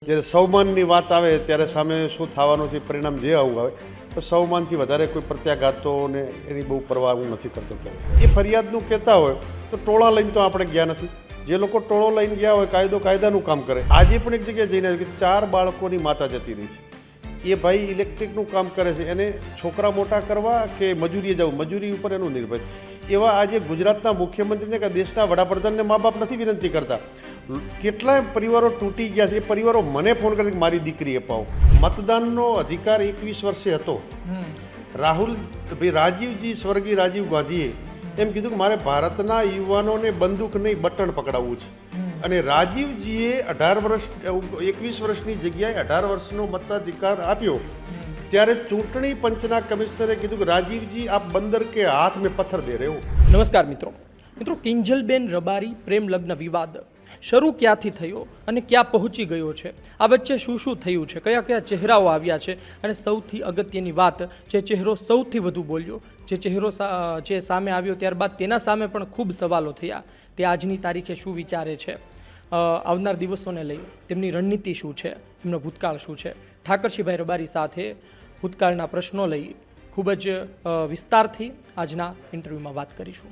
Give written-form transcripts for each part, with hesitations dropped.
જ્યારે સૌમાનની વાત આવે ત્યારે સામે શું થવાનું છે પરિણામ જે આવું આવે તો સૌમાનથી વધારે કોઈ પ્રત્યાઘાતો ને એની બહુ પરવા હું નથી કરતો ક્યારે. એ ફરિયાદનું કહેતા હોય તો ટોળા લઈને તો આપણે ગયા નથી. જે લોકો ટોળો લઈને ગયા હોય કાયદો કાયદાનું કામ કરે. આજે પણ એક જગ્યાએ જઈને આવ્યું કે 4 બાળકોની માતા જતી રહી છે. એ ભાઈ ઇલેક્ટ્રિકનું કામ કરે છે, એને છોકરા મોટા કરવા કે મજૂરીએ જવું, મજૂરી ઉપર એનું નિર્ભર. એવા આજે ગુજરાતના મુખ્યમંત્રીને કે દેશના વડાપ્રધાનને મા બાપ નથી વિનંતી કરતા. કેટલાય પરિવારો તૂટી ગયા છે. એ પરિવારો મને ફોન કરે કે મારી દીકરી અપાવો. મતદાનનો અધિકાર 21 વર્ષે હતો. રાજીવજી, સ્વર્ગીય રાજીવ ગાંધીએ એમ કીધું કે મારે ભારતના યુવાનોને બંદૂક નહીં બટન પકડાવવું છે. અને રાજીવજીએ 21 વર્ષની જગ્યાએ 18 વર્ષનો મતાધિકાર આપ્યો. ત્યારે ચૂંટણી પંચના કમિશનરે કીધું કે રાજીવજી આપ બંદર કે હાથ મેં પથ્થર દે રહ્યો. નમસ્કાર મિત્રો, કિંજલબેન રબારી પ્રેમ લગ્ન વિવાદ શરૂ ક્યાંથી થયો અને ક્યાં પહોંચી ગયો છે, આ વચ્ચે શું શું થયું છે, કયા કયા ચહેરાઓ આવ્યા છે, અને સૌથી અગત્યની વાત, જે ચહેરો સૌથી વધુ બોલ્યો, જે ચહેરો જે સામે આવ્યો ત્યારબાદ તેના સામે પણ ખૂબ સવાલો થયા, તે આજની તારીખે શું વિચારે છે, આવનાર દિવસોને લઈ તેમની રણનીતિ શું છે, એમનો ભૂતકાળ શું છે. ઠાકરસિંહભાઈ રબારી સાથે ભૂતકાળના પ્રશ્નો લઈ ખૂબ જ વિસ્તારથી આજના ઇન્ટરવ્યૂમાં વાત કરીશું.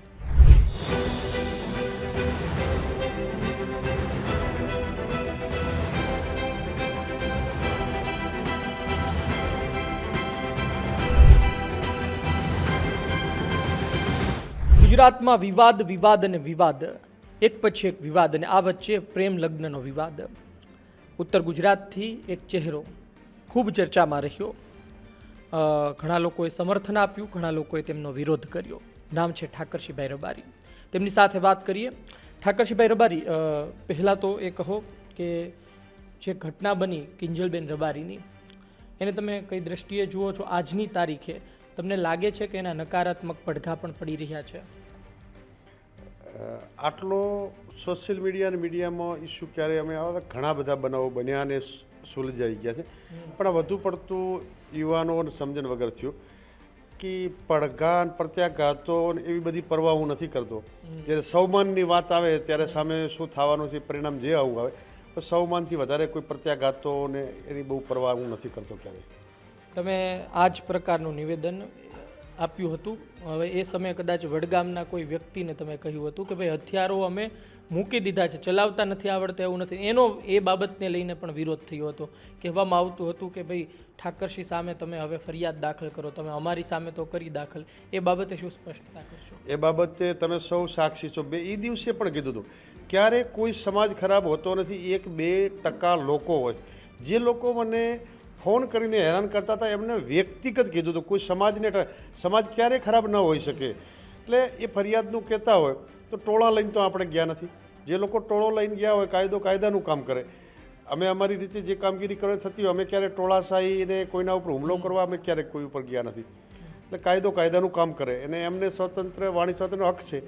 ગુજરાતમાં વિવાદ અને વિવાદ, એક પછી એક વિવાદ, અને આ વચ્ચે પ્રેમ લગ્નનો વિવાદ. ઉત્તર ગુજરાતથી એક ચહેરો ખૂબ ચર્ચામાં રહ્યો. ઘણા લોકોએ સમર્થન આપ્યું, ઘણા લોકોએ તેમનો વિરોધ કર્યો. નામ છે ઠાકરસિંહભાઈ રબારી. તેમની સાથે વાત કરીએ. ઠાકરસિંહભાઈ રબારી, પહેલાં તો એ કહો કે જે ઘટના બની કિંજલબેન રબારીની, એને તમે કઈ દ્રષ્ટિએ જુઓ છો આજની તારીખે? તમને લાગે છે કે એના નકારાત્મક પડઘા પણ પડી રહ્યા છે? આટલો સોશિયલ મીડિયા અને મીડિયામાં ઇસ્યુ ક્યારે અમે આવા ઘણા બધા બનાવો બન્યા અને સુલઝાઈ ગયા છે. પણ આ વધુ પડતું યુવાનોને સમજણ વગર થયું કે પડઘા પ્રત્યાઘાતો એવી બધી પરવા હું નથી કરતો. જ્યારે સૌમાનની વાત આવે ત્યારે સામે શું થવાનું છે પરિણામ જે આવું આવે તો સૌમાનથી વધારે કોઈ પ્રત્યાઘાતો ને એની બહુ પરવા હું નથી કરતો ક્યારે. તમે આ જ પ્રકારનું નિવેદન આપ્યું હતું. હવે એ સમયે કદાચ વડગામના કોઈ વ્યક્તિને તમે કહ્યું હતું કે ભાઈ હથિયારો અમે મૂકી દીધા છે, ચલાવતા નથી આવડતા એવું નથી. એનો એ બાબતને લઈને પણ વિરોધ થયો હતો. કહેવામાં આવતું હતું કે ભાઈ ઠાકરસિંહ સામે તમે હવે ફરિયાદ દાખલ કરો, તમે અમારી સામે તો કરી દાખલ. એ બાબતે શું સ્પષ્ટતા કરશો? એ બાબતે તમે સૌ સાક્ષી છો. એ દિવસે પણ કીધું હતું ક્યારે કોઈ સમાજ ખરાબ હોતો નથી. 1-2% લોકો હોય જે લોકો મને ફોન કરીને હેરાન કરતા હતા. એમને વ્યક્તિગત કીધું હતું. કોઈ સમાજ ક્યારેય ખરાબ ન હોઈ શકે. એટલે એ ફરિયાદનું કહેતા હોય તો ટોળા લઈને તો આપણે ગયા નથી. જે લોકો ટોળો લઈને ગયા હોય કાયદો કાયદાનું કામ કરે. અમે અમારી રીતે જે કામગીરી કરવાની થતી હોય અમે ક્યારેય ટોળાશાહીને કોઈના ઉપર હુમલો કરવા અમે ક્યારેક કોઈ ઉપર ગયા નથી. એટલે કાયદો કાયદાનું કામ કરે અને એમને સ્વતંત્ર વાણી સ્વાતંત્ર્યનો હક છે.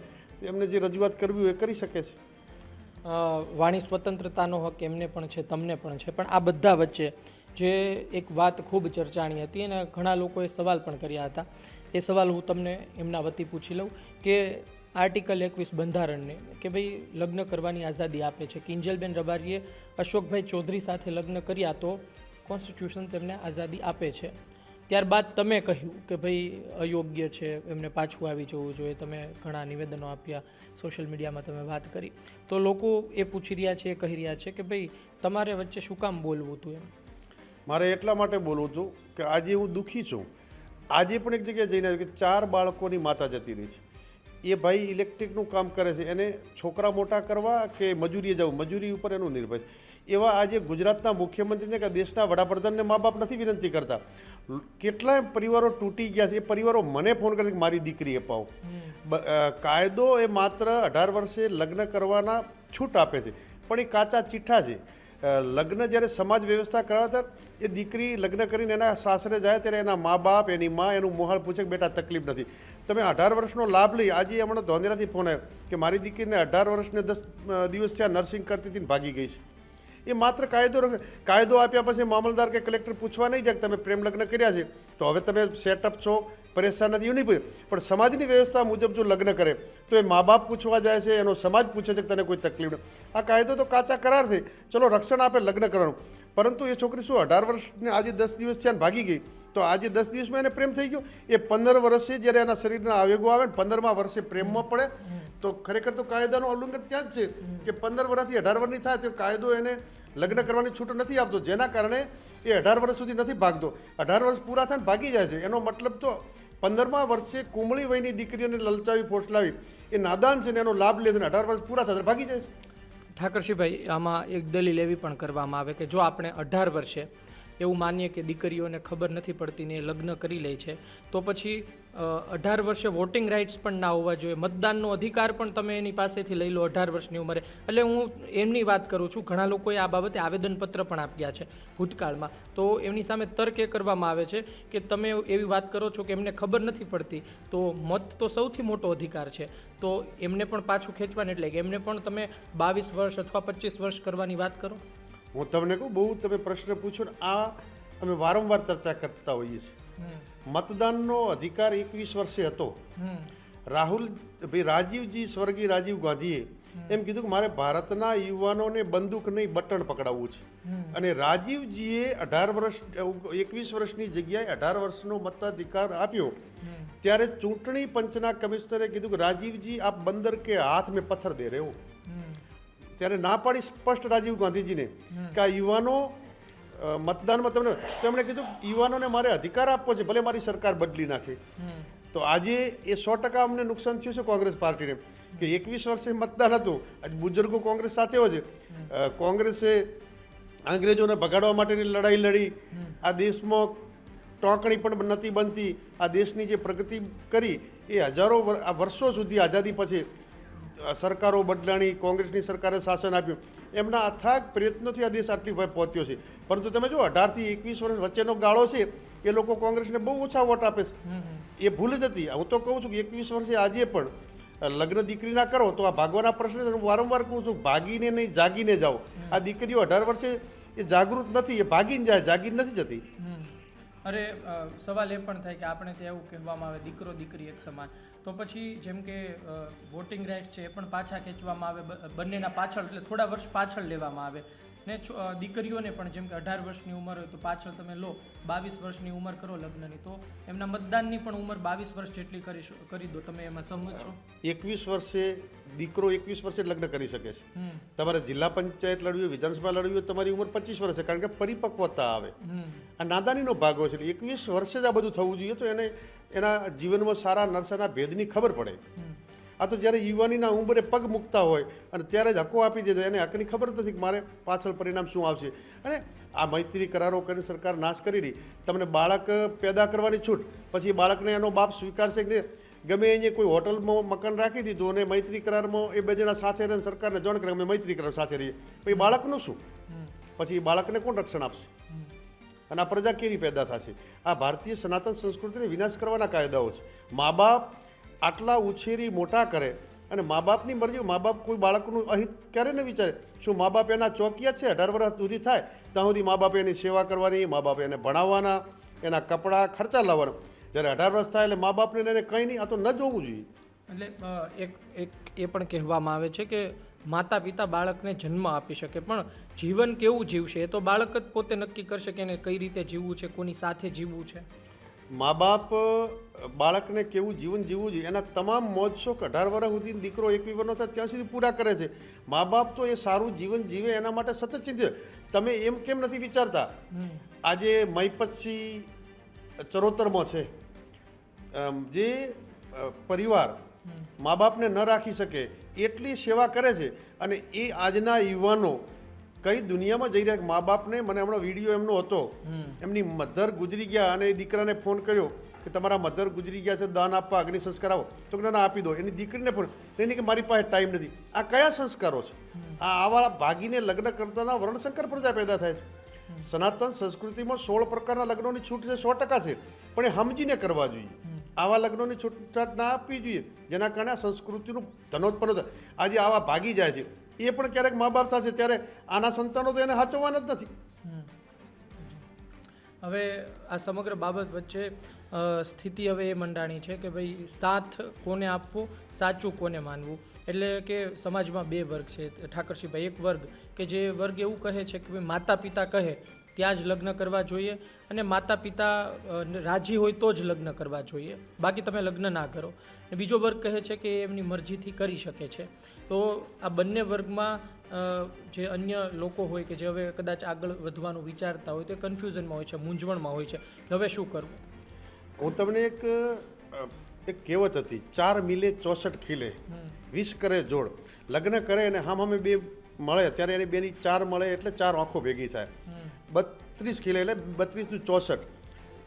એમને જે રજૂઆત કરવી હોય એ કરી શકે છે. વાણી સ્વતંત્રતાનો હક એમને પણ છે, તમને પણ છે. પણ આ બધા વચ્ચે જે એક વાત ખૂબ ચર્ચાણી હતી અને ઘણા લોકોએ સવાલ પણ કર્યા હતા, એ સવાલ હું તમને એમના વતી પૂછી લઉં કે આર્ટિકલ 21 બંધારણને કે ભાઈ લગ્ન કરવાની આઝાદી આપે છે. કિંજલબેન રબારીએ અશોકભાઈ ચૌધરી સાથે લગ્ન કર્યા તો કોન્સ્ટિટ્યુશન તેમને આઝાદી આપે છે. ત્યારબાદ તમે કહ્યું કે ભાઈ અયોગ્ય છે, એમને પાછું આવી જવું જોઈએ. તમે ઘણા નિવેદનો આપ્યા, સોશિયલ મીડિયામાં તમે વાત કરી. તો લોકો એ પૂછી રહ્યા છે, એ કહી રહ્યા છે કે ભાઈ તમારે વચ્ચે શું કામ બોલવું હતું? એમ મારે એટલા માટે બોલવું હતું કે આજે હું દુઃખી છું. આજે પણ એક જગ્યાએ જઈને આવ્યું કે 4 બાળકોની માતા જતી રહી છે. એ ભાઈ ઇલેક્ટ્રિકનું કામ કરે છે, એને છોકરા મોટા કરવા કે મજૂરીએ જવું, મજૂરી ઉપર એનું નિર્ભર. એવા આજે ગુજરાતના મુખ્યમંત્રીને કે દેશના વડાપ્રધાનને મા બાપ નથી વિનંતી કરતા. કેટલાય પરિવારો તૂટી ગયા છે. એ પરિવારો મને ફોન કરે કે મારી દીકરી અપાવો. કાયદો એ માત્ર 18 વર્ષે લગ્ન કરવાના છૂટ આપે છે, પણ એ કાચા ચીઠ્ઠા છે. લગ્ન જ્યારે સમાજ વ્યવસ્થા કરાવતા એ દીકરી લગ્ન કરીને એના સાસરે જાય ત્યારે એના મા બાપ, એની મા એનું મોહાળ પૂછે કે બેટા તકલીફ નથી. તમે 18 વર્ષનો લાભ લઈ. આજે હમણાં ધોંધેરાથી ફોન આવ્યો કે મારી દીકરીને 18 વર્ષને 10 દિવસ થયા નર્સિંગ કરતી હતી ને ભાગી ગઈ છે. એ માત્ર કાયદો આપ્યા પછી મામલતદાર કે કલેક્ટર પૂછવા નહીં જાય કે તમે પ્રેમ લગ્ન કર્યા છે તો હવે તમે સેટઅપ છો, પરેશાન નથી, એવું નહીં પૂછે. પણ સમાજની વ્યવસ્થા મુજબ જો લગ્ન કરે તો એ મા બાપ પૂછવા જાય છે, એનો સમાજ પૂછે છે કે તને કોઈ તકલીફ નથી. આ કાયદો તો કાચા કરારથી ચલો રક્ષણ આપે લગ્ન કરવાનું, પરંતુ એ છોકરી શું 18 વર્ષને આજે 10 દિવસ થયા ને ભાગી ગઈ, તો આજે 10 દિવસમાં એને પ્રેમ થઈ ગયો. એ 15 વર્ષે જ્યારે એના શરીરના આવેગો આવે ને 15મા વર્ષે પ્રેમમાં પડે તો ખરેખર તો કાયદાનું ઉલ્લંઘન ત્યાં જ છે કે 15 વર્ષથી 18 વર્ષની થાય તો કાયદો એને લગ્ન કરવાની છૂટ નથી આપતો, જેના કારણે એ 18 વર્ષ સુધી નથી ભાગતો. 18 વર્ષ પૂરા થાય ને ભાગી જાય છે. એનો મતલબ તો 15મા વર્ષે કુમળી વયની દીકરીઓને લલચાવી ફોસલાવી એ નાદાન છે ને એનો લાભ લે છે ને 18 વર્ષ પૂરા થાય ભાગી જાય છે. ઠાકરસિંહભાઈ, આમાં એક દલીલ એવી પણ કરવામાં આવે કે જો આપણે 18 વર્ષે એવું માનીએ કે દીકરીઓને ખબર નથી પડતી ને એ લગ્ન કરી લે છે તો પછી 18 વર્ષે વોટિંગ રાઇટ્સ પણ ના હોવા જોઈએ, મતદાનનો અધિકાર પણ તમે એની પાસેથી લઈ લો 18 વર્ષની ઉંમરે. એટલે હું એમની વાત કરું છું. ઘણા લોકોએ આ બાબતે આવેદનપત્ર પણ આપ્યા છે ભૂતકાળમાં, તો એમની સામે તર્ક એ કરવામાં આવે છે કે તમે એવી વાત કરો છો કે એમને ખબર નથી પડતી, તો મત તો સૌથી મોટો અધિકાર છે, તો એમને પણ પાછું ખેંચવાનું, એટલે કે એમને પણ તમે 22 વર્ષ અથવા 25 વર્ષ કરવાની વાત કરો. હું તમને કહું, બહુ તમે પ્રશ્ન પૂછો ને આ અમે વારંવાર ચર્ચા કરતા હોઈએ છીએ. મતદાનનો અધિકાર 21 વર્ષે હતો. રાજીવજી, સ્વર્ગીય રાજીવ ગાંધીએ એમ કીધું કે મારે ભારતના યુવાનોને બંદૂક નહીં બટન પકડાવવું છે, અને રાજીવજીએ 21 વર્ષની જગ્યાએ 18 વર્ષનો મતાધિકાર આપ્યો. ત્યારે ચૂંટણી પંચના કમિશનરે કીધું કે રાજીવજી આપ બંદર કે હાથ મેં પથ્થર દે રહે હો. ત્યારે ના પાડી સ્પષ્ટ રાજીવ ગાંધીજીને કે આ યુવાનો મતદાનમાં તેમણે કીધું યુવાનોને મારે અધિકાર આપવો છે, ભલે મારી સરકાર બદલી નાખે. તો આજે એ 100% અમને નુકસાન થયું છે કોંગ્રેસ પાર્ટીને કે 21 વર્ષે મતદાન હતું. આજ બુજુર્ગો કોંગ્રેસ સાથે હોય છે. કોંગ્રેસે અંગ્રેજોને ભગાડવા માટેની લડાઈ લડી, આ દેશમાં ટોકણી પણ નથી બનતી, આ દેશની જે પ્રગતિ કરી એ હજારો વર્ષો સુધી આઝાદી પછી સરકારો બદલાણી, કોંગ્રેસની સરકારે શાસન આપ્યું, એમના અથાગ પ્રયત્નોથી આ દેશ આટલી ભાઈ પહોંચ્યો છે. પરંતુ તમે જો 18 થી 21 વર્ષ વચ્ચેનો ગાળો છે એ લોકો કોંગ્રેસને બહુ ઓછા વોટ આપે છે. એ ભૂલ જ હતી. હું તો કહું છું કે 21 વર્ષે આજે પણ લગ્ન દીકરી ના કરો તો આ ભાગવાના પ્રશ્ન હું વારંવાર કહું છું, ભાગીને નહીં જાગીને જાઓ. આ દીકરીઓ 18 વર્ષે એ જાગૃત નથી, એ ભાગીને જાય, જાગીને નથી જતી. અરે સવાલ એ પણ થાય કે આપણે ત્યાં એવું કહેવામાં આવે દીકરો દીકરી એક સમાન, તો પછી જેમ કે વોટિંગ રાઇટ છે એ પણ પાછા ખેંચવામાં આવે, બંનેના પાછળ એટલે થોડા વર્ષ પાછળ લેવામાં આવે ને દીકરીઓને પણ જેમ કે 18 વર્ષની ઉંમર હોય તો પાછળ તમે લો 22 વર્ષની ઉંમર કરો લગ્નની, તો એમના મતદાનની પણ ઉંમર 22 વર્ષ જેટલી કરી દો. તમે એમાં સંમત છો? 21 વર્ષે દીકરો 21 વર્ષે લગ્ન કરી શકે છે. તમારે જિલ્લા પંચાયત લડવી હોય, વિધાનસભા લડવી હોય, તમારી ઉંમર 25 વર્ષે, કારણ કે પરિપક્વતા આવે. આ નાદાનીનો ભાગ હોય છે. 21 વર્ષે જ આ બધું થવું જોઈએ તો એને એના જીવનમાં સારા નરસાના ભેદની ખબર પડે. આ તો જ્યારે યુવાનીના ઉંમરે પગ મૂકતા હોય અને ત્યારે જ હકો આપી દે, એને હકની ખબર નથી કે મારે પાછળ પરિણામ શું આવશે. અને આ મૈત્રી કરારો કરીને સરકાર નાશ કરી રહી. તમને બાળક પેદા કરવાની છૂટ, પછી બાળકને એનો બાપ સ્વીકારશે કે ગમે અહીંયા કોઈ હોટલમાં મકાન રાખી દીધું અને મૈત્રી કરારમાં એ બે જણા સાથે રહીને સરકારને જાણ કરે અમે મૈત્રી કરાર સાથે રહીએ, પછી બાળકનું શું? પછી એ બાળકને કોણ રક્ષણ આપશે? અને આ પ્રજા કેવી પેદા થશે? આ ભારતીય સનાતન સંસ્કૃતિને વિનાશ કરવાના કાયદાઓ છે. મા બાપ આટલા ઉછેરી મોટા કરે અને મા બાપની મરજી, મા બાપ કોઈ બાળકનું અહિત ક્યારે ન વિચારે. શું મા બાપ એના ચોકિયા છે? 18 વર્ષ સુધી થાય ત્યાં સુધી મા બાપે એની સેવા કરવાની, મા બાપે એને ભણાવવાના, એના કપડાં ખર્ચા લાવવાના. જ્યારે 18 વર્ષ થાય એટલે મા બાપને એને કંઈ નહીં, આ તો ન જોવું જોઈએ. એટલે એક એ પણ કહેવામાં આવે છે કે માતા પિતા બાળકને જન્મ આપી શકે પણ જીવન કેવું જીવશે એ તો બાળક જ પોતે નક્કી કરશે કે એને કઈ રીતે જીવવું છે, કોની સાથે જીવવું છે. મા બાપ બાળકને કેવું જીવન જીવવું જોઈએ એના તમામ મોજ શોખ 18 વર્ષ સુધી દીકરો 21 વર્ષનો થાય ત્યાં સુધી પૂરા કરે છે. મા બાપ તો એ સારું જીવન જીવે એના માટે સતત ચિંતિત. તમે એમ કેમ નથી વિચારતા? આજે મૈપતસિંહ ચરોતરમાં છે, જે પરિવાર મા બાપને ન રાખી શકે એટલી સેવા કરે છે, અને એ આજના યુવાનો કઈ દુનિયામાં જઈ રહ્યા. મા બાપને, મને હમણાં વિડીયો એમનો હતો, એમની મધર ગુજરી ગયા અને એ દીકરાને ફોન કર્યો કે તમારા મધર ગુજરી ગયા છે, દાન આપવા, અગ્નિ સંસ્કાર આવો, તો કે ના આપી દો. એની દીકરીને ફોન, એની કે મારી પાસે ટાઈમ નથી. આ કયા સંસ્કારો છે? આવા ભાગીને લગ્ન કરતાના વર્ણશંકર પ્રજા પેદા થાય છે. સનાતન સંસ્કૃતિમાં 16 પ્રકારના લગ્નોની છૂટ છે, 100% છે, પણ એ સમજીને કરવા જોઈએ. આવા લગ્નોની છૂટછાટ ના આપવી જોઈએ જેના કારણે આ સંસ્કૃતિનું ધનોત્પન્ન થાય. આજે આવા ભાગી જાય છે. એ પણ ક્યારેક મા બાપ થશે ત્યારે આના સંતાનો તો એને સાચવવાના જ નથી. હવે આ સમગ્ર બાબત વચ્ચે સ્થિતિ હવે એ મંડાણી છે કે ભાઈ સાથ કોને આપવો, સાચું કોને માનવું. એટલે કે સમાજમાં બે વર્ગ છે ઠાકરસિંહભાઈ. એક વર્ગ કે જે વર્ગ એવું કહે છે કે ભાઈ માતા પિતા કહે ત્યાં જ લગ્ન કરવા જોઈએ અને માતા પિતા રાજી હોય તો જ લગ્ન કરવા જોઈએ, બાકી તમે લગ્ન ના કરો. અને બીજો વર્ગ કહે છે કે એમની મરજીથી કરી શકે છે. તો આ બંને વર્ગમાં જે અન્ય લોકો હોય કે જે હવે કદાચ આગળ વધવાનું વિચારતા હોય તો કન્ફ્યુઝનમાં હોય છે, મૂંઝવણમાં હોય છે કે હવે શું કરવું. હું તમને એક કહેવત હતી, 4 મિલે 64 ખીલે, 20 કરે જોડ. લગ્ન કરે અને હામે બે મળે ત્યારે એને બેની 4 મળે એટલે 4 આંખો ભેગી થાય. 32 ખીલે એટલે 32 નું 64,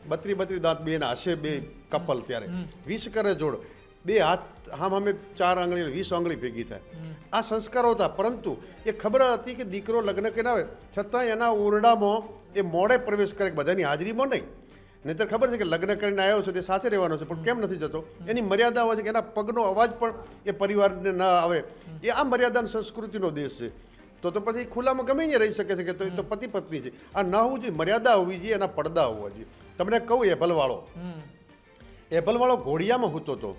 32 દાંત બેના હશે બે કપલ ત્યારે. 20 કરે જોડ, બે હાથ હામે 4 આંગળી 20 આંગળી ભેગી થાય. આ સંસ્કારો હતા, પરંતુ એ ખબર હતી કે દીકરો લગ્ન કરીને આવે છતાં એના ઓરડામાં એ મોડે પ્રવેશ કરે, બધાની હાજરીમાં નહીં. નહીંતર ખબર છે કે લગ્ન કરીને આવ્યો છે તે સાથે રહેવાનો છે, પણ કેમ નથી જતો? એની મર્યાદા હોય છે કે એના પગનો અવાજ પણ એ પરિવારને ન આવે. એ આ મર્યાદાની સંસ્કૃતિનો દેશ છે. તો પછી ખુલ્લામાં ગમે અહીંયા રહી શકે છે કે તો એ તો પતિ પત્ની છે. આ ન હોવું જોઈએ, મર્યાદા હોવી જોઈએ, એના પડદા હોવા જોઈએ. તમને કહું એભલવાળો ઘોડિયામાં હૂતો હતો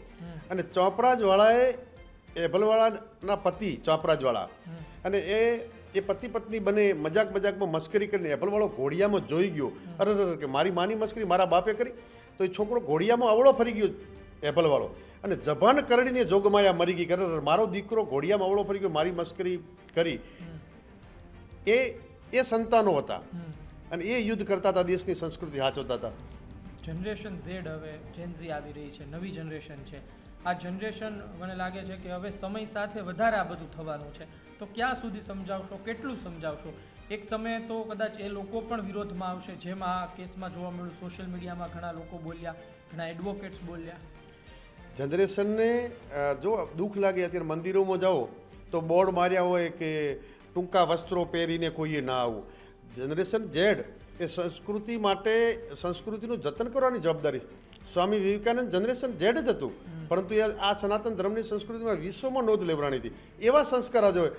અને ચોપરાજવાળાએ એભલવાળાના પતિ ચોપરાજવાળા અને એ પતિ પત્ની બને મજાકમાં મસ્કરી કરીને એભલવાળો ઘોડિયામાં જોઈ ગયો. અરે કે મારી માની મસ્કરી મારા બાપે કરી. તો એ છોકરો ઘોડિયામાં અવળો ફરી ગયો એભલવાળો અને જબાન કરડીને જોગમાયા મરી ગઈ. અરે મારો દીકરો ઘોડિયામાં અવળો ફરી ગયો, મારી મસ્કરી કરી. એ સંતાનો હતા અને એ યુદ્ધ કરતા હતા, દેશની સંસ્કૃતિ સાચવતા હતા. જનરેશન ઝેડ હવે જેનઝી આવી રહી છે, નવી જનરેશન છે. આ જનરેશન મને લાગે છે કે હવે સમય સાથે વધારે આ બધું થવાનું છે. તો ક્યાં સુધી સમજાવશો, કેટલું સમજાવશો? એક સમયે તો કદાચ એ લોકો પણ વિરોધમાં આવશે, જેમ આ કેસમાં જોવા મળ્યું. સોશિયલ મીડિયામાં ઘણા લોકો બોલ્યા, ઘણા એડવોકેટ્સ બોલ્યા. જનરેશનને જો દુઃખ લાગે, અત્યારે મંદિરોમાં જાઓ તો બોર્ડ માર્યા હોય કે ટૂંકા વસ્ત્રો પહેરીને કોઈએ ના આવવું. જનરેશન ઝેડ એ સંસ્કૃતિ માટે સંસ્કૃતિનું જતન કરવાની જવાબદારી. સ્વામી વિવેકાનંદ જનરેશન ઝેડ જ હતું, પરંતુ એ આ સનાતન ધર્મની સંસ્કૃતિમાં વિશ્વમાં નોંધ લેવડાણી હતી. એવા સંસ્કાર જ હોય.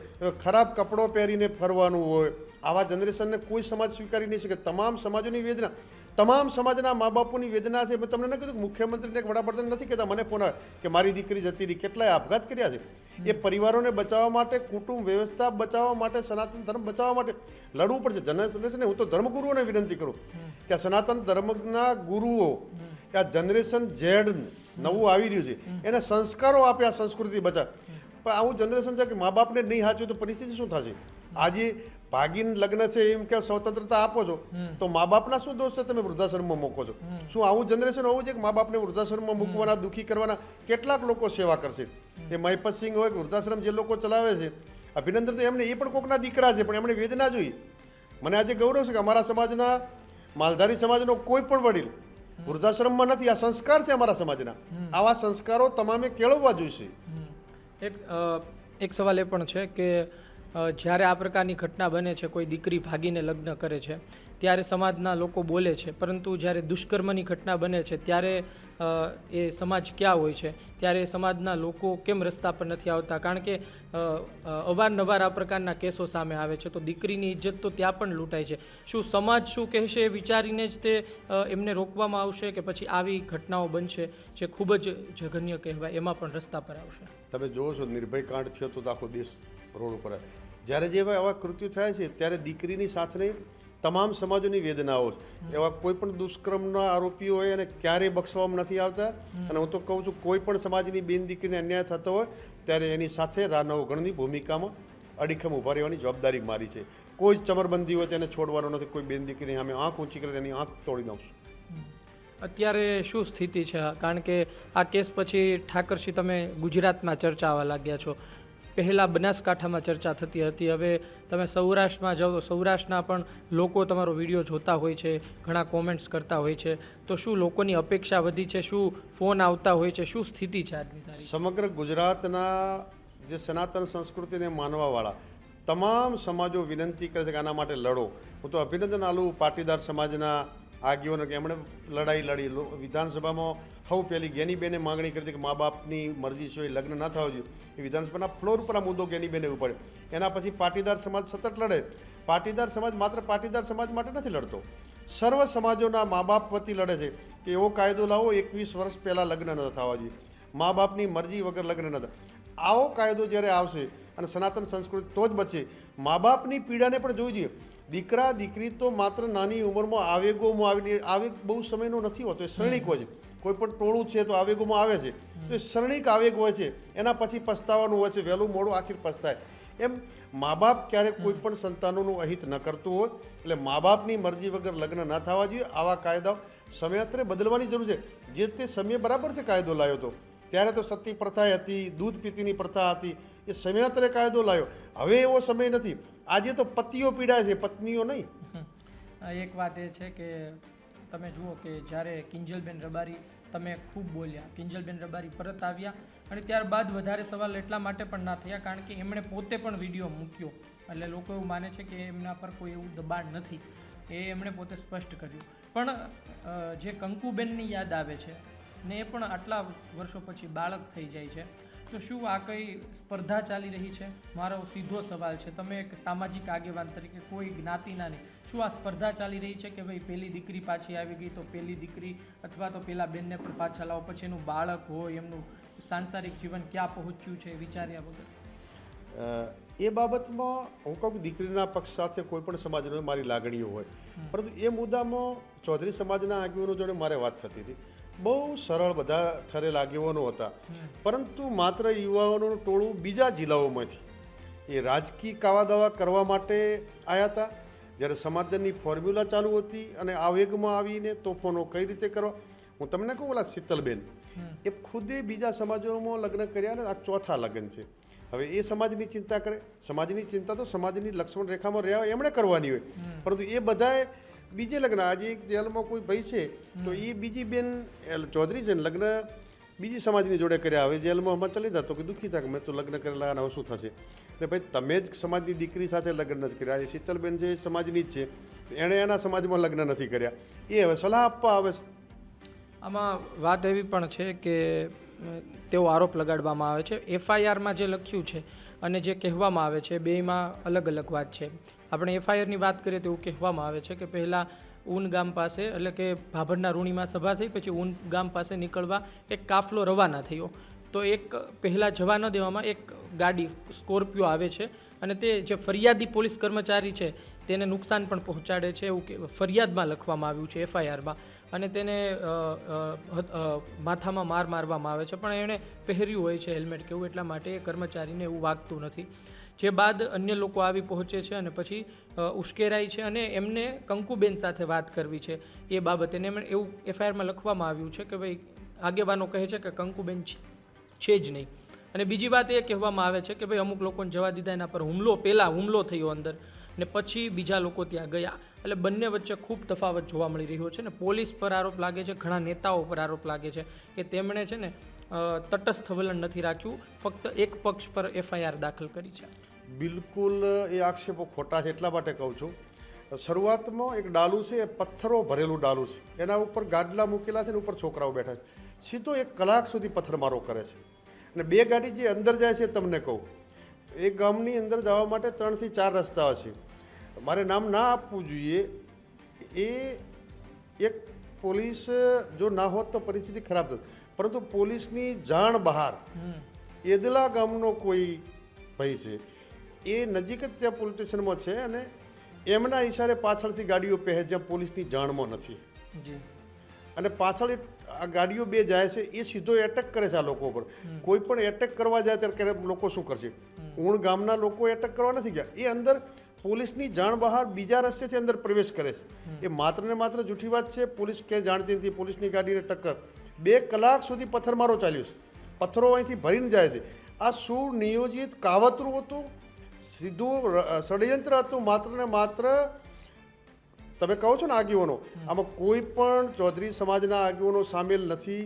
ખરાબ કપડો પહેરીને ફરવાનું હોય, આવા જનરેશનને કોઈ સમાજ સ્વીકારી નહીં શકે. તમામ સમાજોની વેદના, તમામ સમાજના મા બાપોની વેદના છે. મેં તમને ન કીધું મુખ્યમંત્રીને વડાપ્રધાન નથી કહેતા મને ફોન આવે કે મારી દીકરી જતી રહી. કેટલાય આપઘાત કર્યા છે. એ પરિવારોને બચાવવા માટે, કુટુંબ વ્યવસ્થા બચાવવા માટે, સનાતન ધર્મ બચાવવા માટે લડવું પડશે. જનરેશનને હું તો ધર્મગુરુઓને વિનંતી કરું કે આ સનાતન ધર્મના ગુરુઓ, આ જનરેશન ઝેડ નવું આવી રહ્યું છે, એને સંસ્કારો આપે, આ સંસ્કૃતિ બચાવે. પણ આવું જનરેશન છે કે મા બાપને નહીં સાચું તો પરિસ્થિતિ શું થશે? આજે ભાગીન લગ્ન છે એમ કે સ્વતંત્રતા આપો છો તો મા બાપના શું દોષ છે? તમે વૃદ્ધાશ્રમમાં મૂકો છો. શું આવું જનરેશન હોવું છે કે મા બાપને વૃદ્ધાશ્રમમાં મૂકવાના, દુઃખી કરવાના? કેટલાક લોકો સેવા કરશે. એ મહિપતસિંહ હોય કે વૃદ્ધાશ્રમ જે લોકો ચલાવે છે, અભિનંદન તો એમને, એ પણ કોકના દીકરા છે, પણ એમણે વેદના જોઈ. મને આજે ગૌરવ છે કે અમારા સમાજના, માલધારી સમાજનો કોઈ પણ વડીલ વૃદ્ધાશ્રમમાં નથી. આ સંસ્કાર છે અમારા સમાજના. આવા સંસ્કારો તમામે કેળવવા જોઈશે. એક સવાલ એ પણ છે કે જ્યારે આ પ્રકારની ઘટના બને છે, કોઈ દીકરી ભાગીને લગ્ન કરે છે, ત્યારે સમાજના લોકો બોલે છે, પરંતુ જ્યારે દુષ્કર્મની ઘટના બને છે ત્યારે એ સમાજ ક્યાં હોય છે? ત્યારે સમાજના લોકો કેમ રસ્તા પર નથી આવતા? કારણ કે અવારનવાર આ પ્રકારના કેસો સામે આવે છે, તો દીકરીની ઇજ્જત તો ત્યાં પણ લૂંટાય છે. શું સમાજ શું કહેશે એ વિચારીને જ તે એમને રોકવામાં આવશે કે પછી આવી ઘટનાઓ બનશે જે ખૂબ જ જઘન્ય કહેવાય એમાં પણ રસ્તા પર આવશે? તમે જોવો છો નિર્ભય કાંડ થયો તો આખો દેશ રોડ ઉપર. જ્યારે જે આવા કૃત્યો થાય છે ત્યારે દીકરીની સાથે તમામ સમાજોની વેદનાઓ છે. એવા કોઈ પણ દુષ્કર્મના આરોપીઓ હોય અને ક્યારેય બક્ષવામાં નથી આવતા. અને હું તો કહું છું, કોઈ પણ સમાજની બેન દીકરીને અન્યાય થતો હોય ત્યારે એની સાથે રાનવગણની ભૂમિકામાં અડીખમ ઊભા રહેવાની જવાબદારી મારી છે. કોઈ જ ચમરબંધી હોય તેને છોડવાનો નથી. કોઈ બેન દીકરીની સામે આંખ ઊંચી કરે તેની આંખ તોડી નાખશું. અત્યારે શું સ્થિતિ છે? કારણ કે આ કેસ પછી ઠાકરસિંહ તમે ગુજરાતમાં ચર્ચા આવવા લાગ્યા છો. પહેલાં બનાસકાંઠામાં ચર્ચા થતી હતી, હવે તમે સૌરાષ્ટ્રમાં જાઓ તો સૌરાષ્ટ્રના પણ લોકો તમારો વિડીયો જોતા હોય છે, ઘણા કોમેન્ટ્સ કરતા હોય છે. તો શું લોકોની અપેક્ષા વધી છે? શું ફોન આવતા હોય છે? શું સ્થિતિ છે આજની તારીખે? સમગ્ર ગુજરાતના જે સનાતન સંસ્કૃતિને માનવાવાળા તમામ સમાજો વિનંતી કરે છે કે આના માટે લડો. હું તો અભિનંદન આલું પાટીદાર સમાજના આગેવાનો કે એમણે લડાઈ લડી વિધાનસભામાં સૌ પહેલી જ્ઞાનીબેને માંગણી કરી હતી કે મા બાપની મરજી સિવાય લગ્ન ના થવા જોઈએ. એ વિધાનસભાના ફ્લોર ઉપર આ મુદ્દો જ્ઞાનીબેને ઉપાડ્યો. એના પછી પાટીદાર સમાજ સતત લડે. પાટીદાર સમાજ માત્ર પાટીદાર સમાજ માટે નથી લડતો, સર્વ સમાજોના મા બાપ વતી લડે છે કે એવો કાયદો લાવો 21 વર્ષ પહેલાં લગ્ન ન થવા જોઈએ, મા બાપની મરજી વગર લગ્ન ન થાય. આવો કાયદો જ્યારે આવશે અને સનાતન સંસ્કૃતિ તો જ બચે. મા બાપની પીડાને પણ જોઈ જોઈએ. દીકરા દીકરી તો માત્ર નાની ઉંમરમાં આવેગોમાં આવીને, આવેગ બહુ સમયનો નથી હોતો, એ શરણિક હોય છે. કોઈ પણ ટોળું છે તો આવેગોમાં આવે છે, તો એ શરણિક આવેગ હોય છે, એના પછી પસ્તાવાનું હોય છે, વહેલું મોડું આખીર પસ્તાય. એમ મા બાપ ક્યારેક કોઈ પણ સંતાનોનું અહિત ન કરતું હોય, એટલે મા બાપની મરજી વગર લગ્ન ન થવા જોઈએ. આવા કાયદાઓ સમયાંતરે બદલવાની જરૂર છે. જે તે સમય બરાબર છે કાયદો લાવ્યો હતો, ત્યારે તો સતી પ્રથા હતી, દૂધ પીતીની પ્રથા હતી, એ સમયાંતરે કાયદો લાવ્યો. હવે એવો સમય નથી. આજે તો પતિઓ પીડાય છે, પત્નીઓ નહીં. એક વાત એ છે કે તમે જુઓ કે જ્યારે કિંજલબેન રબારી, તમે ખૂબ બોલ્યા, કિંજલબેન રબારી પરત આવ્યા અને ત્યારબાદ વધારે સવાલ એટલા માટે પણ ના થયા કારણ કે એમણે પોતે પણ વિડીયો મૂક્યો. એટલે લોકો એવું માને છે કે એમના પર કોઈ એવું દબાણ નથી, એ એમણે પોતે સ્પષ્ટ કર્યું. પણ જે કંકુબેનની યાદ આવે છે ને એ પણ આટલા વર્ષો પછી બાળક થઈ જાય છે, તો શું આ કઈ સ્પર્ધા ચાલી રહી છે? મારો સીધો સવાલ છે. તમે એક સામાજિક આગેવાન તરીકે, કોઈ જ્ઞાતિના નહીં, શું આ સ્પર્ધા ચાલી રહી છે કે ભાઈ પહેલી દીકરી પાછી આવી ગઈ તો પહેલી દીકરી અથવા તો પેલા બેનને પણ પાછા લાવો, પછી એનું બાળક હોય, એમનું સાંસારિક જીવન ક્યાં પહોંચ્યું છે વિચાર્યા વગર? એ બાબતમાં હું કહું કે દીકરીના પક્ષ સાથે કોઈ પણ સમાજનો મારી લાગણીઓ હોય, પરંતુ એ મુદ્દામાં ચૌધરી સમાજના આગેવાનો જોડે મારે વાત થતી હતી. બહુ સરળ બધા ઠરેલ આગેવાનો હતા, પરંતુ માત્ર યુવાઓનું ટોળું બીજા જિલ્લાઓમાંથી એ રાજકીય કાવા દાવા કરવા માટે આવ્યા હતા. જ્યારે સમાધાનની ફોર્મ્યુલા ચાલુ હતી અને આવેગમાં આવીને તોફાનો કઈ રીતે કરવા. હું તમને કહું, ઓલા શીતલબેન એ ખુદે બીજા સમાજોમાં લગ્ન કર્યા ને આ ચોથા લગ્ન છે. હવે એ સમાજની ચિંતા કરે, સમાજની ચિંતા તો સમાજની લક્ષ્મણ રેખામાં રહ્યા એમણે કરવાની હોય, પરંતુ એ બધાએ બીજે લગ્ન. આજે એક જેલમાં કોઈ ભાઈ છે તો એ બીજી બેન ચૌધરી છે ને લગ્ન બીજી સમાજની જોડે કર્યા. હવે જેલમાં હમણાં ચલી જતો કે દુઃખી થાય કે મેં તો લગ્ન કરેલા અને હવે શું થશે. એટલે ભાઈ તમે જ સમાજની દીકરી સાથે લગ્ન નથી કર્યા. એ શીતલબેન છે એ સમાજની જ છે, એણે એના સમાજમાં લગ્ન નથી કર્યા, એ હવે સલાહ આપવા આવે છે. આમાં વાત એવી પણ છે કે તેઓ આરોપ લગાડવામાં આવે છે. એફઆઈઆરમાં જે લખ્યું છે અને જે કહેવામાં આવે છે બેયમાં અલગ અલગ વાત છે. આપણે એફઆઈઆરની વાત કરીએ તો એવું કહેવામાં આવે છે કે પહેલાં ઊન ગામ પાસે, એટલે કે ભાભરના રૂણીમાં સભા થઈ, પછી ઊન ગામ પાસે નીકળવા એક કાફલો રવાના થયો. તો એક પહેલાં જવા ન દેવામાં એક ગાડી સ્કોર્પિયો આવે છે અને તે જે ફરિયાદી પોલીસ કર્મચારી છે તેને નુકસાન પણ પહોંચાડે છે એવું કે ફરિયાદમાં લખવામાં આવ્યું છે, એફઆઈઆરમાં. અને તેને માથામાં માર મારવામાં આવે છે, પણ એણે પહેર્યું હોય છે હેલ્મેટ કેવું, એટલા માટે એ કર્મચારીને એવું વાગતું નથી. જે બાદ અન્ય લોકો આવી પહોંચે છે અને પછી ઉશ્કેરાય છે અને એમને કંકુબેન સાથે વાત કરવી છે એ બાબતે. એમણે એવું એફઆઈઆરમાં લખવામાં આવ્યું છે કે ભાઈ આગેવાનો કહે છે કે કંકુબેન છે જ નહીં. અને બીજી વાત એ કહેવામાં આવે છે કે ભાઈ અમુક લોકોને જવા દીધા, એના પર પહેલાં હુમલો થયો અંદર ને પછી બીજા લોકો ત્યાં ગયા. એટલે બંને વચ્ચે ખૂબ તફાવત જોવા મળી રહ્યો છે ને પોલીસ પર આરોપ લાગે છે, ઘણા નેતાઓ પર આરોપ લાગે છે કે તેમણે છે ને તટસ્થ વલણ નથી રાખ્યું, ફક્ત એક પક્ષ પર એફઆઈઆર દાખલ કરી છે. બિલકુલ એ આક્ષેપો ખોટા છે. એટલા માટે કહું છું, શરૂઆતમાં એક ડાલું છે, એ પથ્થરો ભરેલું ડાલું છે, એના ઉપર ગાડલા મૂકેલા છે ને ઉપર છોકરાઓ બેઠા છે. સીધો 1 કલાક સુધી પથ્થરમારો કરે છે અને 2 ગાડી જે અંદર જાય છે તમને કહું, એ ગામની અંદર જવા માટે 3 થી 4 રસ્તાઓ છે. મારે નામ ના આપવું જોઈએ. એ એક પોલીસ જો ના હોત તો પરિસ્થિતિ ખરાબ થત, પરંતુ પોલીસની જાણ બહાર એદલા ગામનો કોઈ ભાઈ છે, એ નજીક જ ત્યાં પોલીસ સ્ટેશનમાં છે અને એમના ઈશારે પાછળથી ગાડીઓ પહેરે જ્યાં પોલીસની જાણમાં નથી. અને પાછળ આ ગાડીઓ 2 જાય છે, એ સીધો એટેક કરે છે આ લોકો પર. કોઈ પણ એટેક કરવા જાય ત્યારે લોકો શું કરશે? ઊણ ગામના લોકો એટેક કરવા નથી ગયા, એ અંદર પોલીસની જાણ બહાર બીજા રસ્તેથી અંદર પ્રવેશ કરે છે. એ માત્ર ને માત્ર જૂઠી વાત છે. પોલીસ ક્યાંય જાણતી નથી. પોલીસની ગાડીને ટક્કર. 2 કલાક સુધી પથ્થરમારો ચાલ્યો છે, પથ્થરો અહીંથી ભરીને જાય છે. આ સુનિયોજિત કાવતરું હતું, સીધું ષડયંત્ર હતું. માત્ર ને માત્ર તમે કહો છો ને આગેવાનો, આમાં કોઈ પણ ચૌધરી સમાજના આગેવાનો સામેલ નથી,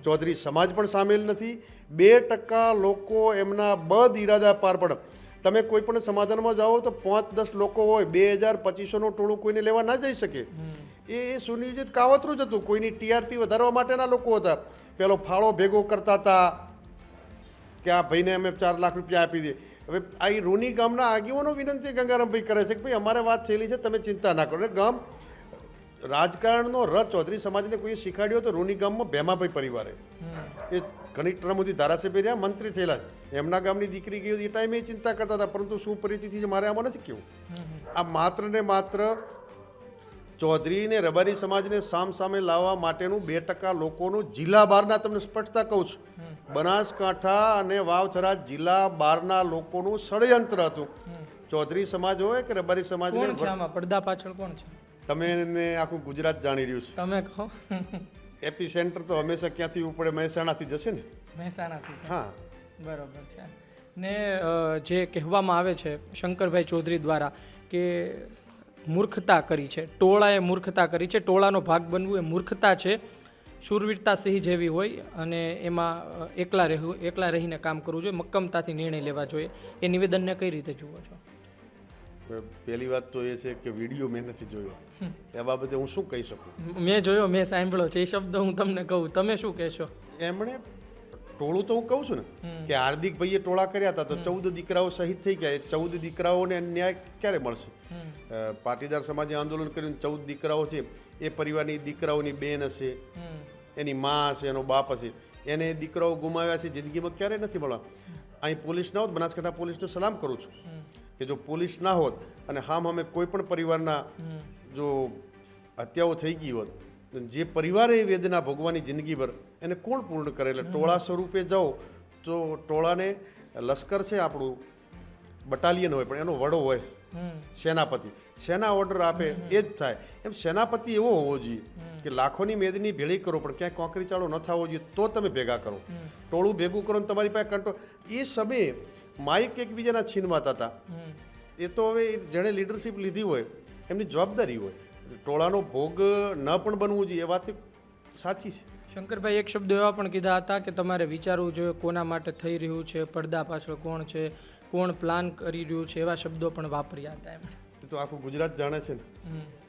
ચૌધરી સમાજ પણ સામેલ નથી. 2% લોકો એમના બદ ઇરાદા પાર પડે. તમે કોઈ પણ સમાધાનમાં જાઓ તો 5-10 લોકો હોય, 2000-2500નું ટોળું કોઈને લેવા ના જઈ શકે. એ સુનિયોજિત કાવતરું જ હતું. કોઈની ટીઆરપી વધારવા માટેના લોકો હતા. પેલો ફાળો ભેગો કરતા હતા કે આ ભાઈને અમે 4 લાખ રૂપિયા આપી દઈએ. હવે આ રૂની ગામના આગેવાનો વિનંતી ગંગારામભાઈ કરે છે કે ભાઈ અમારે વાત થયેલી છે, તમે ચિંતા ના કરો. એટલે ગામ રાજકારણનો રથ ચૌધરી સમાજને કોઈએ શીખવાડ્યો તો રૂની ગામમાં ભેમાભાઈ પરિવારે. એ ઘણી ટર્મ સુધી ધારાસભ્ય રહ્યા, મંત્રી થયેલા. એમના ગામની દીકરી ગઈ એ ટાઈમે ચિંતા કરતા હતા, પરંતુ શું પરિસ્થિતિ છે મારે આમાં નથી કેવું. આ માત્ર ને માત્ર ચૌધરી ને રબારી સમાજને સામે લાવવા માટેનું 2% લોકોનું જિલ્લા બહારના, તમને સ્પષ્ટતા કહું છું, બનાસકાંઠા અને વાવથરા જિલ્લા બહારના લોકોનું ષડયંત્ર હતું. ચૌધરી સમાજ હોય કે રબારી સમાજને કોણ છે આમાં પડદા પાછળ કોણ છે? તમે ને આખું ગુજરાત જાણી રહ્યું છે. તમે કહો. એપી સેન્ટર તો હંમેશા ક્યાંથી ઉપડે, મહેસાણાથી જશે ને. મહેસાણાથી છે. હા, બરોબર છે. ને જે કહેવામાં આવે છે શંકરભાઈ ચૌધરી દ્વારા કે મૂર્ખતા કરી છે, ટોળાએ મૂર્ખતા કરી છે, ટોળાનો ભાગ બનવું એ મૂર્ખતા છે, શૂરવીરતા સિંહ જેવી હોય અને એમાં એકલા રહીને કામ કરવું જોઈએ, મક્કમતાથી નિર્ણય લેવા જોઈએ. એ નિવેદનને કઈ રીતે જુઓ છો? પહેલી વાત તો એ છે કે વિડીયો મેં નથી જોયો, એ બાબતે હું શું કહી શકું. મેં જોયો, મેં સાંભળ્યો છે, એ શબ્દ હું તમને કહું, તમે શું કહેશો? એમણે ટોળું તો હું કહું છું ને કે હાર્દિકભાઈએ ટોળા કર્યા હતા તો 14 દીકરાઓ શહીદ થઈ ગયા. એ 14 દીકરાઓને ન્યાય ક્યારે મળશે? પાટીદાર સમાજે આંદોલન કર્યું, 14 દીકરાઓ છે, એ પરિવારની દીકરાઓની બેન હશે, એની મા હશે, એનો બાપ હશે, એને દીકરાઓ ગુમાવ્યા છે, જિંદગીમાં ક્યારેય નથી મળવા. અહીં પોલીસ ના હોત, બનાસકાંઠા પોલીસને સલામ કરું છું કે જો પોલીસ ના હોત અને અમે કોઈ પણ પરિવારના જો હત્યાઓ થઈ ગઈ હોત, જે પરિવારે એ વેદના ભોગવાની જિંદગીભર, એને કોણ પૂર્ણ કરે? એટલે ટોળા સ્વરૂપે જાઓ તો ટોળાને લશ્કર છે આપણું, બટાલિયન હોય પણ એનો વડો હોય સેનાપતિ. સેના ઓર્ડર આપે એ જ થાય. એમ સેનાપતિ એવો હોવો જોઈએ કે લાખોની મેદની ભેળી કરો પણ ક્યાંય કોંકરી ચાળો ન થવો જોઈએ, તો તમે ભેગા કરો. ટોળું ભેગું કરો ને તમારી પાસે કંટ્રોલ. એ સમયે માઇક એકબીજાના છીનવાતા હતા. એ તો હવે જેણે લીડરશિપ લીધી હોય એમની જવાબદારી હોય. ટોળાનો ભોગ ન પણ બનવું જોઈએ, એ વાત સાચી છે. શંકરભાઈ એક શબ્દ એવા પણ કીધા હતા કે તમારે વિચારવું જોઈએ કોના માટે થઈ રહ્યું છે, પડદા પાછળ કોણ છે, કોણ પ્લાન કરી રહ્યું છે, એવા શબ્દો પણ વાપર્યા હતા. એમ તો આખું ગુજરાત જાણે છે ને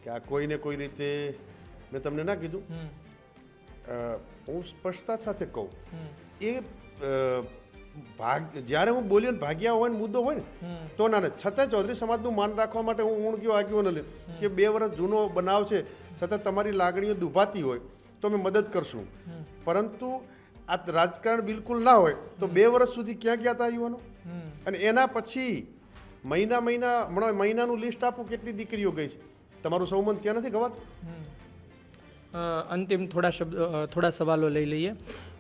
કે આ કોઈને કોઈ રીતે, મેં તમને ના કીધું, હું સ્પષ્ટતા સાથે કહું, એ જ્યારે હું બોલ્યો ને ભાગ્યા હોય ને મુદ્દો હોય ને તો ના, છતાં ચૌધરી સમાજનું માન રાખવા માટે હું ઊણગ્યો આગેવાન લે કે 2 વર્ષ જૂનો બનાવ છે, છતાં તમારી લાગણીઓ દુભાતી હોય તો અમે મદદ કરશું. પરંતુ આ રાજકારણ બિલકુલ ના હોય તો 2 વર્ષ સુધી ક્યાં ગયા હતા યુવાનો? અને એના પછી મહિનાનું લિસ્ટ આપો, કેટલી દીકરીઓ ગઈ છે? તમારું સૌમન ત્યાં નથી ગવાતું? અંતિમ થોડા સવાલો લઈ લઈએ.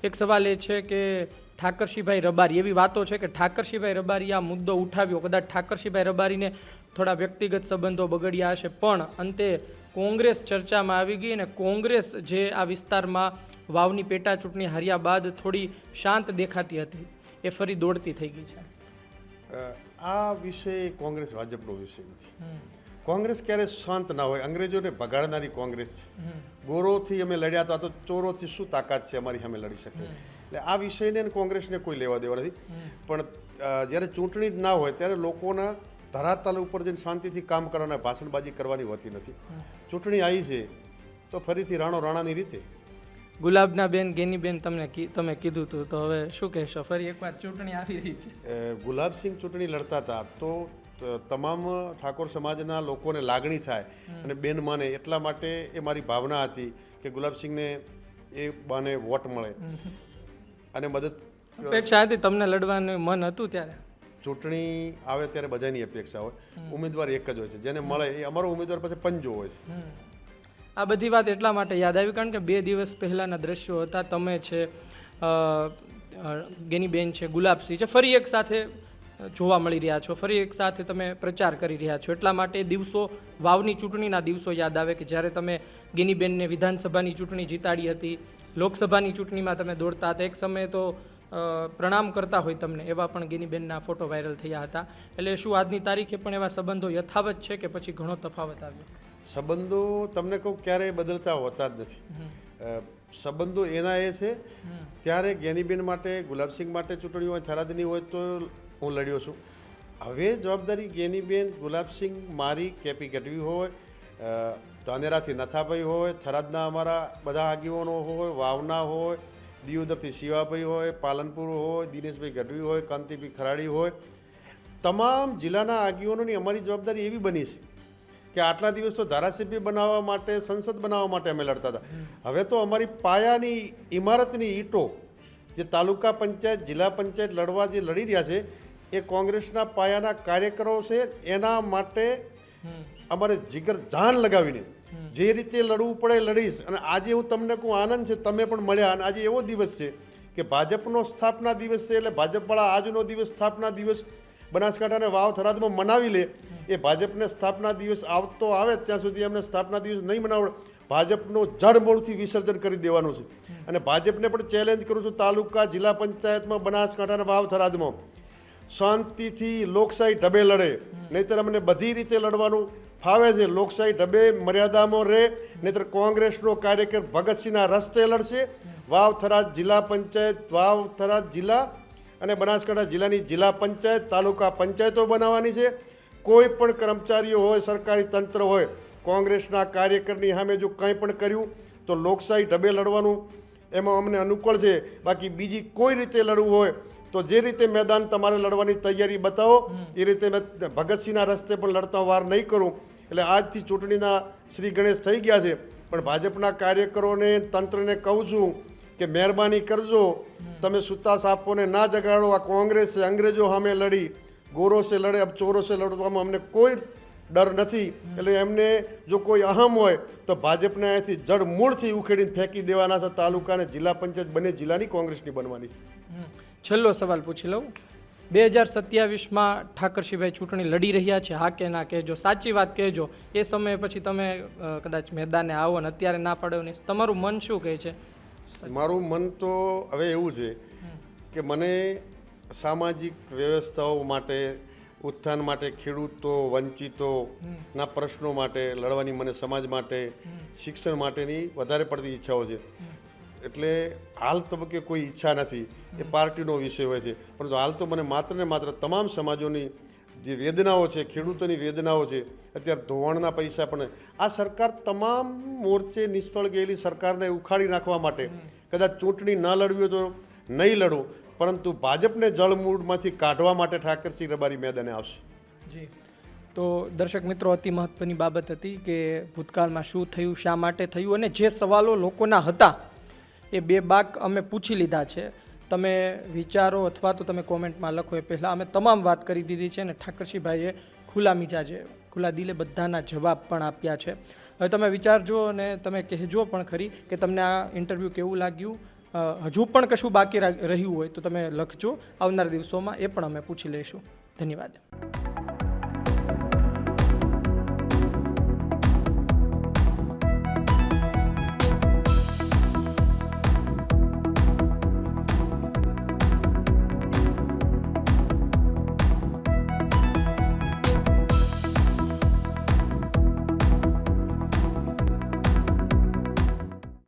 એક સવાલ એ છે કે ઠાકરસિંહભાઈ રબારી, એવી વાતો છે કે ઠાકરસિંહભાઈ રબારી આ મુદ્દો ઉઠાવ્યો, કદાચ ઠાકરસિંહભાઈ રબારીને થોડા વ્યક્તિગત સંબંધો બગડ્યા હશે, પણ અંતે કોંગ્રેસ ચર્ચામાં આવી ગઈ અને કોંગ્રેસ જે આ વિસ્તારમાં વાવની પેટા ચૂંટણી હાર્યા બાદ થોડી શાંત દેખાતી હતી, એ ફરી દોડતી થઈ ગઈ છે. આ વિષય કોંગ્રેસ ભાજપનો વિષય નથી. કોંગ્રેસ ક્યારે શાંત ના હોય. અંગ્રેજોને ભગાડનારી કોંગ્રેસ છે. ગોરોથી અમે લડ્યા હતા તો ચોરોથી શું તાકાત છે અમારી સામે લડી શકે? એટલે આ વિષયને કોંગ્રેસને કોઈ લેવા દેવા નથી. પણ જ્યારે ચૂંટણી જ ના હોય ત્યારે લોકોના ધરાતલ ઉપર જઈને શાંતિથી કામ કરવાના, ભાષણબાજી કરવાની હોતી નથી. ચૂંટણી આવી છે તો ફરીથી રાણાની રીતે. ગુલાબના બેન, ગેની બેન, તમે કીધું હતું, તો હવે શું કહેશો? ફરી એકવાર ચૂંટણી આવી રહી છે. ગુલાબસિંહ ચૂંટણી લડતા હતા તો તમામ ઠાકોર સમાજના લોકોને લાગણી થાય અને બેન માને, એટલા માટે એ મારી ભાવના હતી કે ગુલાબસિંહને એ બાને વોટ મળે અને મદદ. અપેક્ષા હતી તમને લડવાનું મન હતું ત્યારે? ચૂંટણી આવે ત્યારે બધાની અપેક્ષા હોય, ઉમેદવાર એક જ હોય છે, જેને મળે એ અમારો ઉમેદવાર પાસે પંજો હોય છે. આ બધી વાત એટલા માટે યાદ આવી કારણ કે 2 દિવસ પહેલાંના દ્રશ્યો હતા. તમે છે, ગેનીબેન છે, ગુલાબસિંહ છે, ફરી એક સાથે જોવા મળી રહ્યા છો, ફરી એક સાથે તમે પ્રચાર કરી રહ્યા છો. એટલા માટે દિવસો, વાવની ચૂંટણીના દિવસો યાદ આવે કે જ્યારે તમે ગેનીબેનને વિધાનસભાની ચૂંટણી જીતાડી હતી, લોકસભાની ચૂંટણીમાં તમે દોડતા હતા, એક સમયે તો પ્રણામ કરતા હોય તમને, એવા પણ ગેનીબેનના ફોટો વાયરલ થયા હતા. એટલે શું આજની તારીખે પણ એવા સંબંધો યથાવત છે કે પછી ઘણો તફાવત આવ્યો? સંબંધો તમને કહું ક્યારેય બદલતા હોતા જ નથી. સંબંધો એના એ છે ત્યારે ગેનીબેન માટે, ગુલાબસિંહ માટે ચૂંટણી હોય, થરાદની હોય તો હું લડ્યો છું. હવે જવાબદારી ગેનીબેન, ગુલાબસિંહ, મારી, કેપી ગઢવી હોય, ધાનેરાથી નથાભાઈ હોય, થરાદના અમારા બધા આગેવાનો હોય, વાવના હોય, દિયોદરથી શિવાભાઈ હોય, પાલનપુર હોય, દિનેશભાઈ ગઢવી હોય, કાંતિભાઈ ખરાડી હોય, તમામ જિલ્લાના આગેવાનોની અમારી જવાબદારી એવી બની છે કે આટલા દિવસ તો ધારાસભ્ય બનાવવા માટે, સંસદ બનાવવા માટે અમે લડતા હતા. હવે તો અમારી પાયાની ઇમારતની ઈંટો જે તાલુકા પંચાયત, જિલ્લા પંચાયત લડવા જે લડી રહ્યા છે એ કોંગ્રેસના પાયાના કાર્યકરો છે. એના માટે અમારે જીગર જાન લગાવીને જે રીતે લડવું પડે લડીશ. અને આજે હું તમને કહું, આનંદ છે, તમે પણ મળ્યા. અને આજે એવો દિવસ છે કે ભાજપનો સ્થાપના દિવસ છે, એટલે ભાજપવાળા આજનો દિવસ સ્થાપના દિવસ બનાસકાંઠા અને વાવ થરાદમાં મનાવી લે. એ ભાજપને સ્થાપના દિવસ આવતો આવે ત્યાં સુધી એમને સ્થાપના દિવસ નહીં મનાવડે. ભાજપનું જડમૂળથી વિસર્જન કરી દેવાનું છે. અને ભાજપને પણ ચેલેન્જ કરું છું, તાલુકા, જિલ્લા પંચાયતમાં, બનાસકાંઠા અને વાવ થરાદમાં શાંતિથી લોકશાહી ઢબે લડે. નહીંતર અમને બધી રીતે લડવાનું ફાવે છે. લોકશાહી ઢબે મર્યાદામાં રહે, નહીંતર કોંગ્રેસનો કાર્યકર ભગતસિંહના રસ્તે લડશે. વાવ થરાદ જિલ્લા પંચાયત, વાવ થરાદ જિલ્લા અને બનાસકાંઠા જિલ્લાની જિલ્લા પંચાયત, તાલુકા પંચાયતો બનાવવાની છે. કોઈ પણ કર્મચારીઓ હોય, સરકારી તંત્ર હોય, કોંગ્રેસના કાર્યકરની સામે જો કંઈ પણ કર્યું તો લોકશાહી ઢબે લડવાનું એમાં અમને અનુકૂળ છે. બાકી બીજી કોઈ રીતે લડવું હોય તો જે રીતે મેદાન તમારે લડવાની તૈયારી બતાવો, એ રીતે મેં ભગતસિંહના રસ્તે પણ લડતા વાર નહીં કરું. એટલે આજથી ચૂંટણીના શ્રી ગણેશ થઈ ગયા છે, પણ ભાજપના કાર્યકરોને, તંત્રને કહું છું કે મહેરબાની કરજો, તમે સૂતા સાપોને ના જગાડો. આ કોંગ્રેસ છે, અંગ્રેજો સામે લડી, ગોરો સે લડે, અબ ચોરો સે લડવામાં અમને કોઈ ડર નથી. એટલે એમને જો કોઈ અહમ હોય તો ભાજપને અહીંયાથી જડ મૂળથી ઉખેડીને ફેંકી દેવાના છે. તાલુકા અને જિલ્લા પંચાયત બંને જિલ્લાની કોંગ્રેસની બનવાની છે. છેલ્લો સવાલ પૂછી લઉં. 2027માં ઠાકરસિંહભાઈ ચૂંટણી લડી રહ્યા છે, હા કે ના કહેજો, સાચી વાત કહેજો. એ સમયે પછી તમે કદાચ મેદાને આવો ને અત્યારે ના પાડો ને તમારું મન શું કહે છે? મારું મન તો હવે એવું છે કે મને સામાજિક વ્યવસ્થાઓ માટે, ઉત્થાન માટે, ખેડૂતો, વંચિતોના પ્રશ્નો માટે લડવાની મને સમાજ માટે, શિક્ષણ માટેની વધારે પડતી ઈચ્છાઓ છે. એટલે હાલ તબક્કે કોઈ ઈચ્છા નથી, એ પાર્ટીનો વિષય હોય છે. પરંતુ હાલ તો મને માત્ર ને માત્ર તમામ સમાજોની જે વેદનાઓ છે, ખેડૂતોની વેદનાઓ છે, અત્યારે ધોવાણના પૈસા પણ, આ સરકાર તમામ મોરચે નિષ્ફળ ગયેલી સરકારને ઉખાડી નાખવા માટે કદાચ ચૂંટણી ન લડવી હોય તો નહીં લડું, પરંતુ ભાજપને જળમૂળમાંથી કાઢવા માટે ઠાકરસિંહ રબારી મેદાને આવશે. જી, તો દર્શક મિત્રો, અતિ મહત્વની બાબત હતી કે ભૂતકાળમાં શું થયું, શા માટે થયું, અને જે સવાલો લોકોના હતા એ બે બાક અમે પૂછી લીધા છે. તમે વિચારો અથવા તો તમે કોમેન્ટમાં લખો એ પહેલાં અમે તમામ વાત કરી દીધી છે. અને ઠાકરસિંહભાઈએ ખુલ્લા મિજાજે, ખુલ્લા દિલે બધાના જવાબ પણ આપ્યા છે. હવે તમે વિચારજો અને તમે કહેજો પણ ખરી કે તમને આ ઇન્ટરવ્યૂ કેવું લાગ્યું. હજુ પણ કશું બાકી રહ્યું હોય તો તમે લખજો. આવનારા દિવસોમાં એ પણ અમે પૂછી લઈશું. ધન્યવાદ.